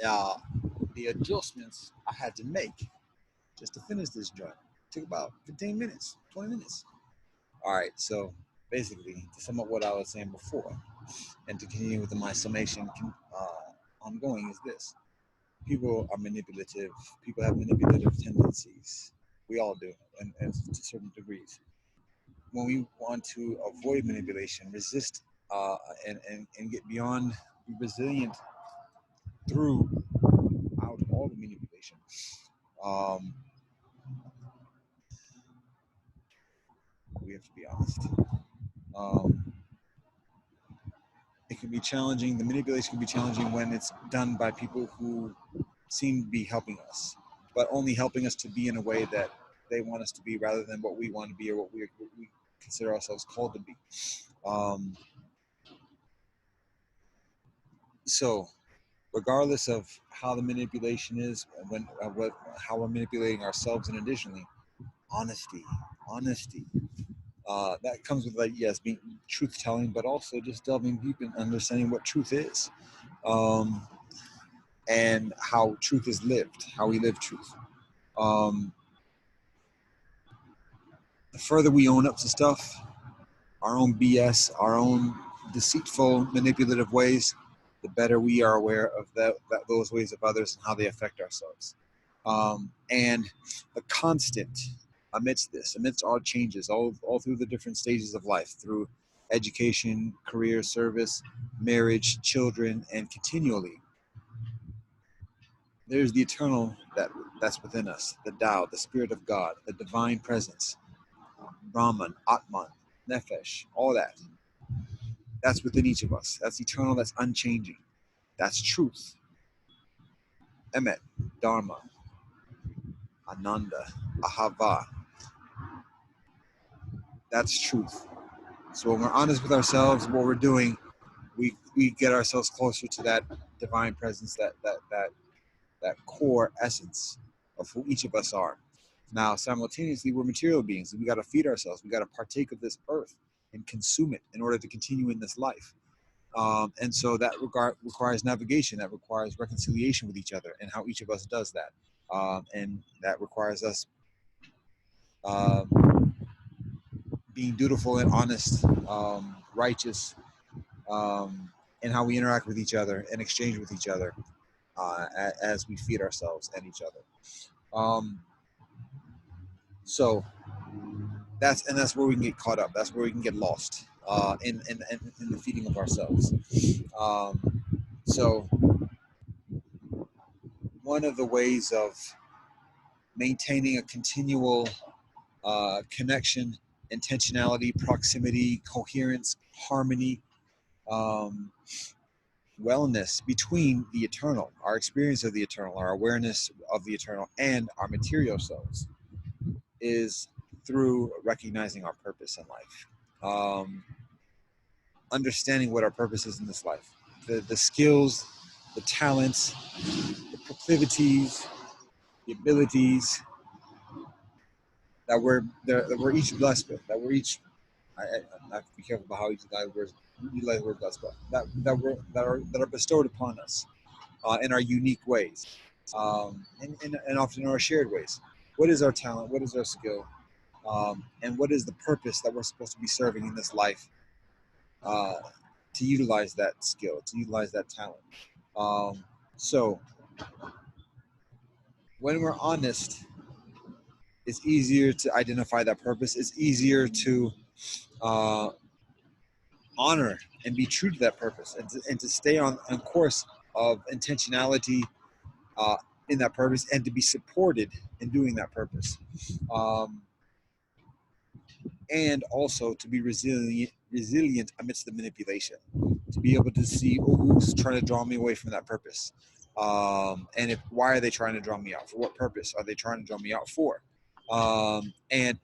uh, the adjustments I had to make just to finish this joint. Took about 15 minutes, 20 minutes. All right, so basically, to sum up what I was saying before, and to continue with my summation ongoing, is this: people are manipulative. People have manipulative tendencies. We all do, and to certain degrees. When we want to avoid manipulation, resist, and get beyond, be resilient throughout all the manipulation. Um, we have to be honest. Um, it can be challenging. The manipulation can be challenging when it's done by people who seem to be helping us, but only helping us to be in a way that they want us to be, rather than what we want to be or what we consider ourselves called to be. Um, so, regardless of how the manipulation is, when how we're manipulating ourselves, and additionally, honesty, honesty. That comes with, like, yes, being truth telling, but also just delving deep and understanding what truth is, um, and how truth is lived, how we live truth. Um, the further we own up to stuff, our own BS, our own deceitful, manipulative ways, the better we are aware of those ways of others and how they affect ourselves. And the constant amidst this, amidst all changes, all through the different stages of life, through education, career, service, marriage, children, and continually, there's the eternal that's within us, the Tao, the Spirit of God, the divine presence, Brahman, Atman, Nefesh, all that. That's within each of us. That's eternal, that's unchanging. That's truth. Emet, Dharma, Ananda, Ahava. That's truth. So when we're honest with ourselves, what we're doing, we get ourselves closer to that divine presence, that core essence of who each of us are. Now, simultaneously, we're material beings, and we got to feed ourselves. We got to partake of this earth and consume it in order to continue in this life. And so that requires navigation, that requires reconciliation with each other, and how each of us does that. And that requires us um, being dutiful and honest, righteous, in how we interact with each other and exchange with each other, as we feed ourselves and each other. Um, so that's where we can get caught up. That's where we can get lost, in the feeding of ourselves. Um, so one of the ways of maintaining a continual connection, intentionality, proximity, coherence, harmony, um, wellness between the eternal, our experience of the eternal, our awareness of the eternal, and our material selves, is through recognizing our purpose in life, understanding what our purpose is in this life, the skills, the talents, the proclivities, the abilities that we're each blessed with, that we're each, I have to be careful about how each utilize the word blessed, but that are bestowed upon us, in our unique ways, and often in our shared ways. What is our talent? What is our skill? And what is the purpose that we're supposed to be serving in this life, uh, to utilize that skill, to utilize that talent? So when we're honest, it's easier to identify that purpose. It's easier to uh, honor and be true to that purpose, and to stay on course of intentionality, uh, in that purpose, and to be supported in doing that purpose, um, and also to be resilient amidst the manipulation, to be able to see, oh, who's trying to draw me away from that purpose, and why are they trying to draw me out, for what purpose are they trying to draw me out for, and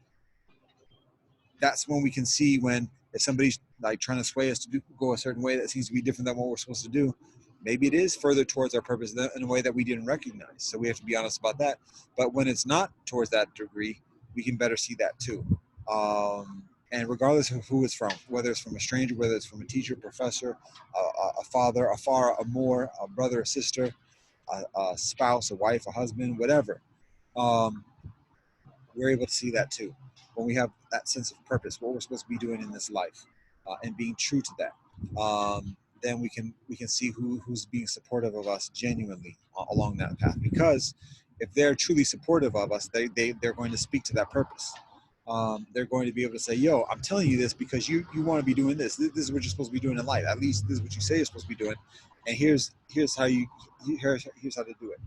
that's when we can see when, if somebody's like trying to sway us to go a certain way that seems to be different than what we're supposed to do, maybe it is further towards our purpose in a way that we didn't recognize. So we have to be honest about that. But when it's not towards that degree, we can better see that too. And regardless of who it's from, whether it's from a stranger, whether it's from a teacher, professor, a father, a far, a more, a brother, a sister, a spouse, a wife, a husband, whatever. Um, we're able to see that too. When we have that sense of purpose, what we're supposed to be doing in this life, and being true to that, then we can see who's being supportive of us genuinely along that path. Because if they're truly supportive of us, they're going to speak to that purpose. They're going to be able to say, "Yo, I'm telling you this because you want to be doing this. This is what you're supposed to be doing in life. At least this is what you say you're supposed to be doing. And here's how here's how to do it.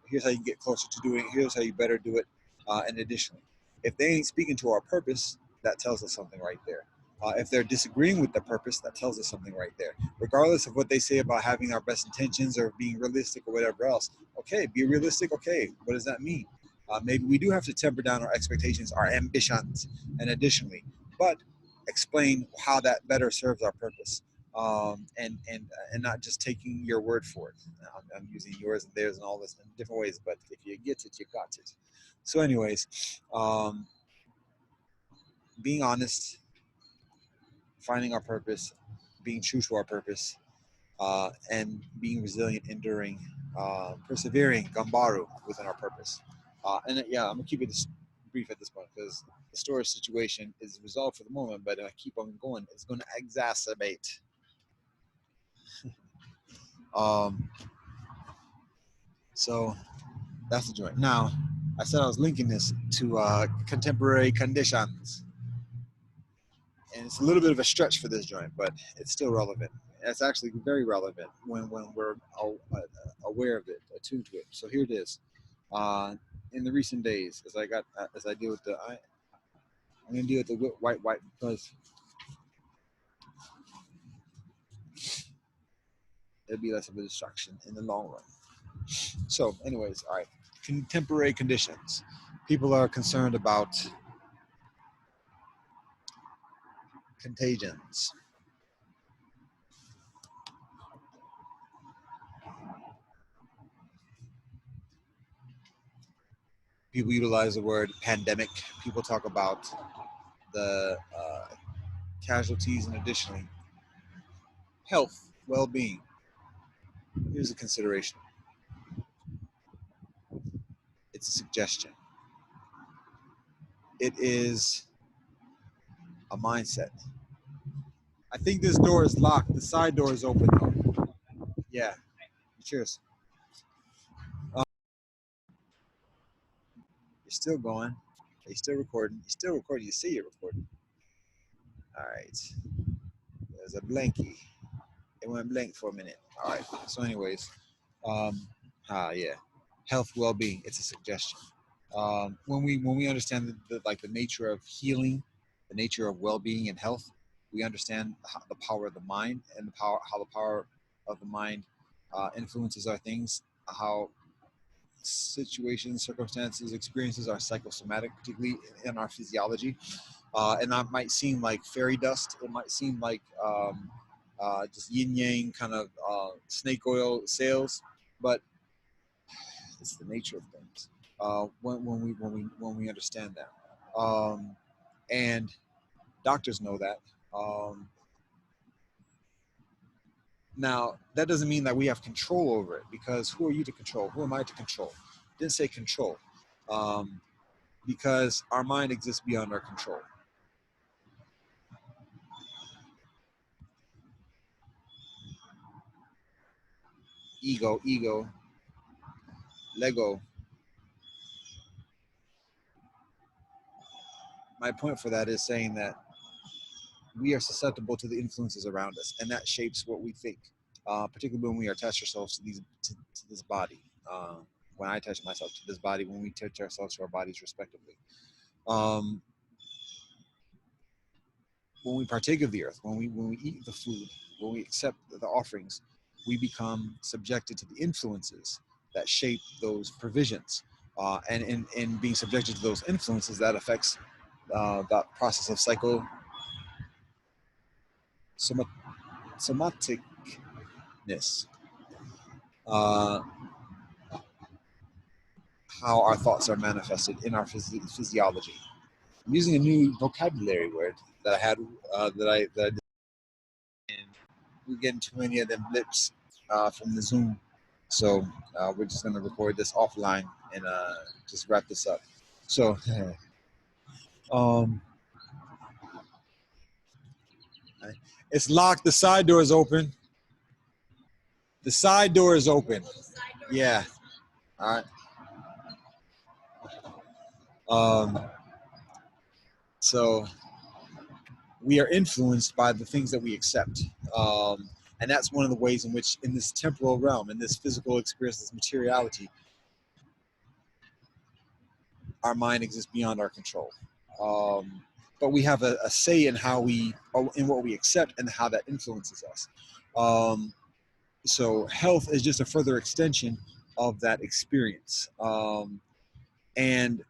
Here's how you get closer to doing it. Here's how you better do it." And additionally, if they ain't speaking to our purpose, that tells us something right there. If they're disagreeing with the purpose, that tells us something right there. Regardless of what they say about having our best intentions or being realistic or whatever else, okay, be realistic. Okay, what does that mean? Maybe we do have to temper down our expectations, our ambitions, and additionally, but explain how that better serves our purpose, and not just taking your word for it. I'm using yours and theirs and all this in different ways, but if you get it, you got it. So, anyways, being honest, finding our purpose, being true to our purpose, and being resilient, enduring, persevering, gambaru within our purpose. And yeah, I'm gonna keep it brief at this point because the storage situation is resolved for the moment. But if I keep on going, it's going to exacerbate. Um, so that's the joint. Now, I said I was linking this to contemporary conditions, and it's a little bit of a stretch for this joint, but it's still relevant. It's actually very relevant when we're aware of it, attuned to it. So here it is. In the recent days, as I deal with I'm gonna deal with the white because it'll be less of a distraction in the long run. So, anyways, all right. Contemporary conditions. People are concerned about contagions. People utilize the word pandemic. People talk about the casualties and additionally health, well-being. Here's a consideration. It's a suggestion. It is a mindset. I think this door is locked. The side door is open though. Yeah. Cheers. You're still going. You're still recording. You're still recording. You see you're recording. All right. There's a blankie. It went blank for a minute. All right. So, anyways, um, yeah, health, well-being. It's a suggestion. When we understand the nature of healing, the nature of well-being and health, we understand the power of the mind and how the power of the mind influences our things, how situations, circumstances, experiences are psychosomatic, particularly in our physiology. And that might seem like fairy dust. It might seem like just yin yang kind of snake oil sales, but it's the nature of things. When we understand that, and doctors know that. Now that doesn't mean that we have control over it, because who are you to control? Who am I to control? Didn't say control, um, because our mind exists beyond our control. Ego, Lego. My point for that is saying that we are susceptible to the influences around us, and that shapes what we think. Particularly when we attach ourselves to this body. When I attach myself to this body, when we attach ourselves to our bodies respectively. Um, when we partake of the earth, when we eat the food, when we accept the offerings, we become subjected to the influences that shape those provisions. And in being subjected to those influences, that affects that process of somaticness, uh, how our thoughts are manifested in our physiology. I'm using a new vocabulary word that I had that I did. And we get too many of them blips from the Zoom. So we're just going to record this offline and just wrap this up. So um, it's locked. The side door is open. The side door is open. Yeah. All right. So we are influenced by the things that we accept. And that's one of the ways in which, in this temporal realm, in this physical experience, this materiality, our mind exists beyond our control. Um, but we have a say in how in what we accept and how that influences us. So health is just a further extension of that experience. And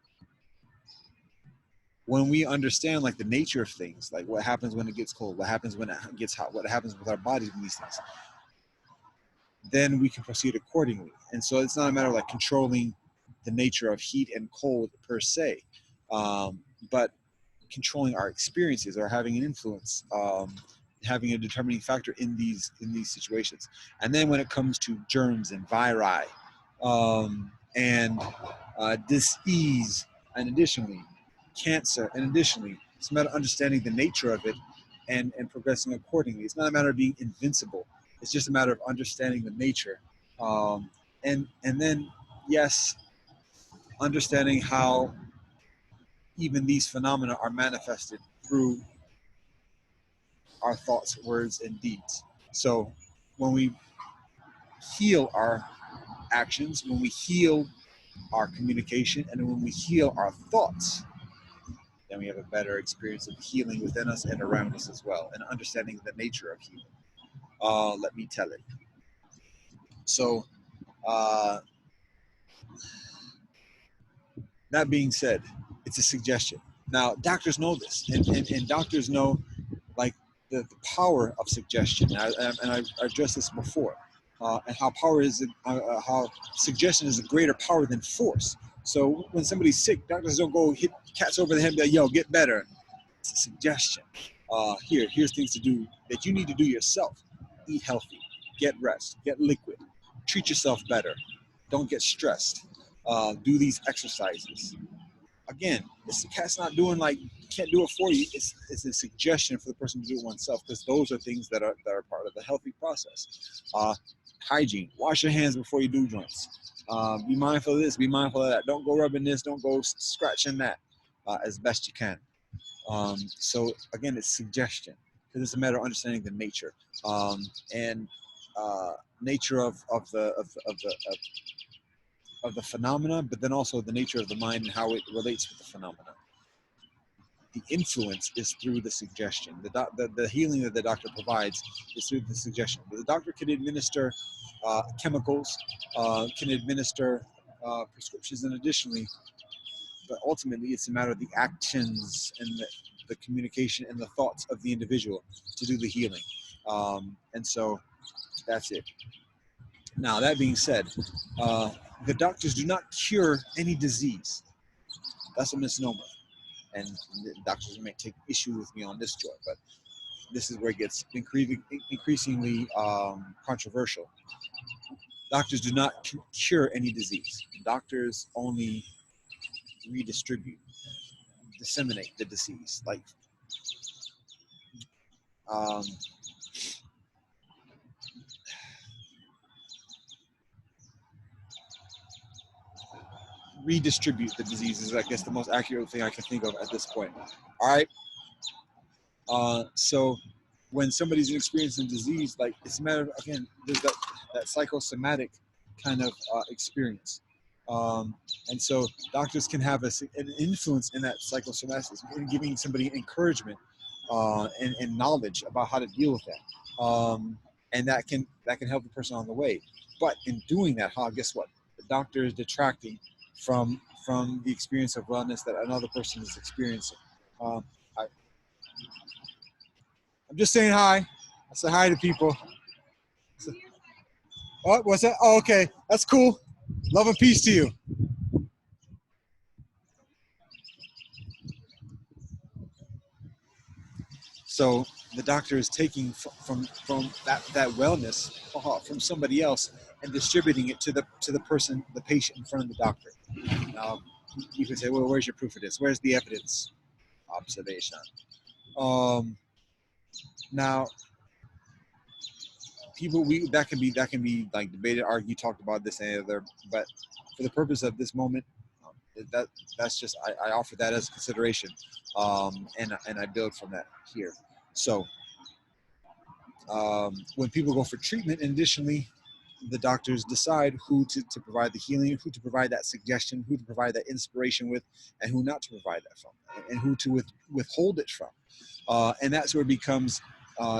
when we understand like the nature of things, like what happens when it gets cold, what happens when it gets hot, what happens with our bodies when these things, then we can proceed accordingly. And so it's not a matter of like controlling the nature of heat and cold per se, but controlling our experiences or having an influence, having a determining factor in these situations. And then when it comes to germs and viri, and dis-ease, and additionally cancer, and additionally it's a matter of understanding the nature of it and progressing accordingly. It's not a matter of being invincible. It's just a matter of understanding the nature, and then yes, understanding how even these phenomena are manifested through our thoughts, words, and deeds. So when we heal our actions, when we heal our communication, and when we heal our thoughts, then we have a better experience of healing within us and around us as well, and understanding the nature of healing. Let me tell it. So, that being said, it's a suggestion. Now, doctors know this, and doctors know like the power of suggestion. And I addressed this before, and how suggestion is a greater power than force. So when somebody's sick, doctors don't go hit cats over the head and be like, yo, get better. It's a suggestion. Here's things to do that you need to do yourself. Eat healthy, get rest, get liquid, treat yourself better, don't get stressed, do these exercises. Again, it's the cat's not doing like can't do it for you. It's a suggestion for the person to do it oneself, because those are things that are part of the healthy process. Hygiene: wash your hands before you do joints. Be mindful of this. Be mindful of that. Don't go rubbing this. Don't go scratching that. As best you can. So again, it's suggestion, because it's a matter of understanding the nature and nature of the phenomena, but then also the nature of the mind and how it relates with the phenomena. The influence is through the suggestion. The healing that the doctor provides is through the suggestion. The doctor can administer chemicals, can administer prescriptions, and additionally, but ultimately it's a matter of the actions and the communication and the thoughts of the individual to do the healing. And so that's it. Now, that being said, the doctors do not cure any disease. That's a misnomer. And the doctors may take issue with me on this joy, but this is where it gets increasingly controversial. Doctors do not cure any disease. Doctors only redistribute, disseminate the disease. Like, um, redistribute the disease is, I guess, the most accurate thing I can think of at this point. All right. So when somebody's experiencing disease, like it's a matter of, again, there's that psychosomatic kind of experience. And so doctors can have an influence in that psychosomatic, in giving somebody encouragement and knowledge about how to deal with that. And that can help the person on the way. But in doing that, guess what? The doctor is detracting from the experience of wellness that another person is experiencing. Um, I, I'm just saying hi. I say hi to people. Oh, what's that? Oh, okay. That's cool. Love and peace to you. So the doctor is taking from that wellness from somebody else and distributing it to the person, the patient in front of the doctor. Now, you could say, well, where's your proof of this? Where's the evidence? Observation. Um, Now, people, we that can be like debated, argued, talked about this and the other, but for the purpose of this moment, that that's just I offer that as consideration, and I build from that here. So when people go for treatment, and additionally, the doctors decide who to provide the healing, who to provide that suggestion, who to provide that inspiration with, and who not to provide that from, and who to withhold it from. And that's where it becomes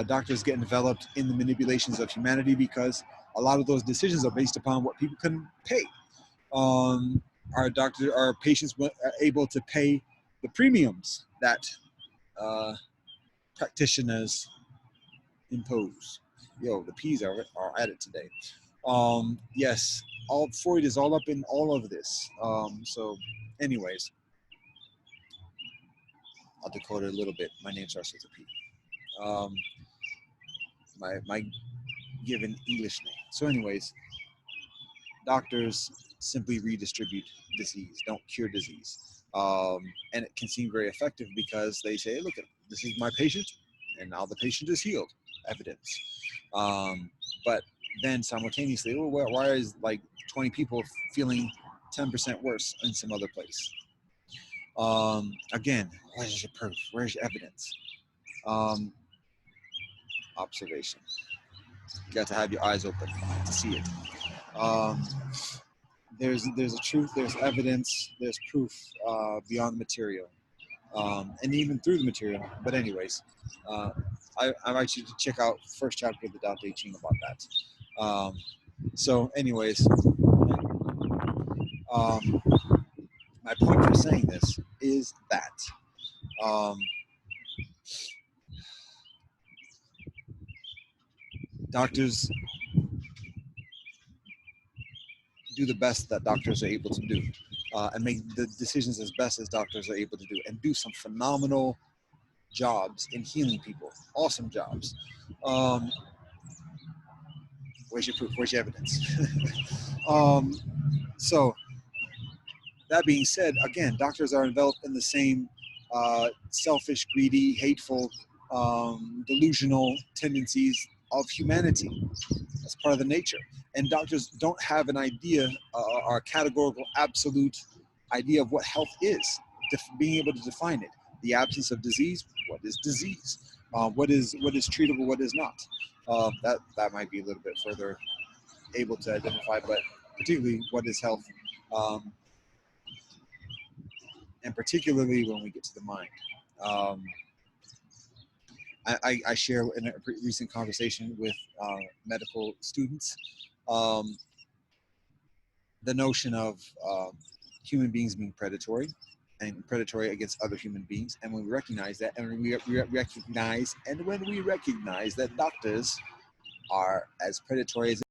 doctors getting developed in the manipulations of humanity, because a lot of those decisions are based upon what people can pay. Our patients are able to pay the premiums that uh, practitioners impose. Yo, the P's are at it today. Yes, all Freud is all up in all of this. So, anyways, I'll decode it a little bit. My name starts with a P. Um, my given English name. So, anyways, doctors simply redistribute disease, don't cure disease. And it can seem very effective because they say, hey, look, this is my patient, and now the patient is healed. Evidence. But then simultaneously, well, why is like 20 people feeling 10% worse in some other place? Again, where's your proof? Where's your evidence? Observation. You got to have your eyes open to see it. Um, there's a truth, there's evidence, there's proof beyond the material, and even through the material. But anyways, I invite you to check out first chapter of the Tao Te Ching about that. So anyways, my point for saying this is that doctors do the best that doctors are able to do, and make the decisions as best as doctors are able to do, and do some phenomenal jobs in healing people. Awesome jobs. Where's your proof? Where's your evidence? So that being said, again, doctors are enveloped in the same selfish, greedy, hateful, delusional tendencies of humanity. That's part of the nature. And doctors don't have an idea or a categorical, absolute idea of what health is, being able to define it. The absence of disease, what is disease? What is treatable, what is not? That might be a little bit further able to identify, but particularly what is health, and particularly when we get to the mind. I share in a recent conversation with medical students the notion of human beings being predatory and predatory against other human beings. And when we recognize that, and when we recognize that doctors are as predatory as